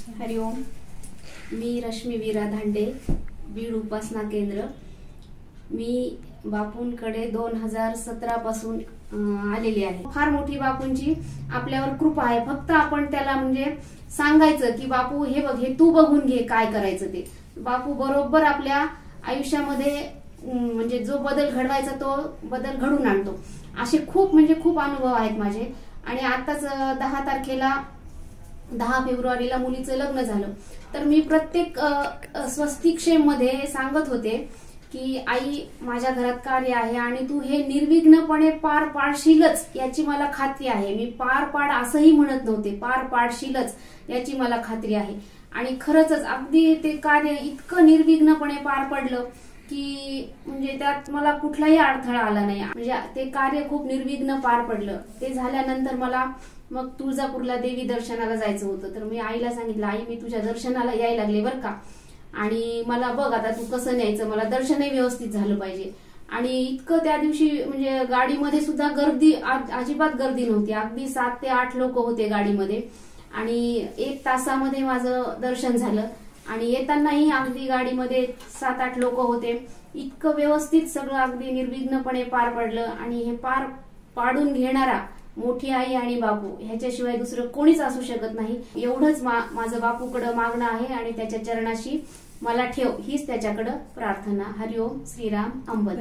हरिओम. मी रश्मी वीरा धांडे, बीड उपासना केंद्र. मी बापूंकडे 2017 पासून आलेली आहे. फार मोठी बापूंची आपल्यावर कृपा आहे. फक्त आपण त्याला म्हणजे सांगायचं की बापू हे बघ, हे तू बघून घे काय करायचं ते. बापू बरोबर आपल्या आयुष्यामध्ये म्हणजे जो बदल घडवायचा तो बदल घडून आणतो. असे खूप अनुभव आहेत माझे. आणि आताच 10 तारखेला 10 फेब्रुवारीला मुलीचं लग्न झालं. तर मी प्रत्येक स्वस्तिक्षेम मध्ये सांगत होते की आई, माझ्या घरात कार्य आहे आणि तू हे निर्विघ्नपणे पार पाडशीलच याची मला खात्री आहे. मी पार पाड असंही म्हणत नव्हते, पार पाडशीलच याची मला खात्री आहे. आणि खरंच अगदी ते कार्य इतकं निर्विघ्नपणे पार पडलं की म्हणजे त्यात मला कुठलाही अडथळा आला नाही. म्हणजे ते कार्य खूप निर्विघ्न पार पडलं. ते झाल्यानंतर मला मग तुळजापूरला देवी दर्शनाला जायचं होतं. तर मी आईला सांगितलं, आई मी तुझ्या दर्शनाला यायला लागले बरं का, आणि मला बघ आता तू कसं न्यायचं, मला दर्शनही व्यवस्थित झालं पाहिजे. आणि इतकं त्या दिवशी म्हणजे गाडीमध्ये सुद्धा गर्दी, अजिबात गर्दी नव्हती. अगदी 7 ते 8 लोक होते गाडीमध्ये. आणि 1 तासामध्ये माझं दर्शन झालं. आणि येतानाही अगदी गाडीमध्ये 7-8 लोक होते. इतकं व्यवस्थित सगळं अगदी निर्विघ्नपणे पार पडलं. आणि हे पार पाडून घेणारा मोठी आई आणि बापू ह्याच्याशिवाय दुसरं कोणीच असू शकत नाही. एवढंच माझं बापूकडे मागणं आहे आणि त्याच्या चरणाशी मला ठेव, हीच त्याच्याकडे प्रार्थना. हरिओम. श्रीराम अंबल.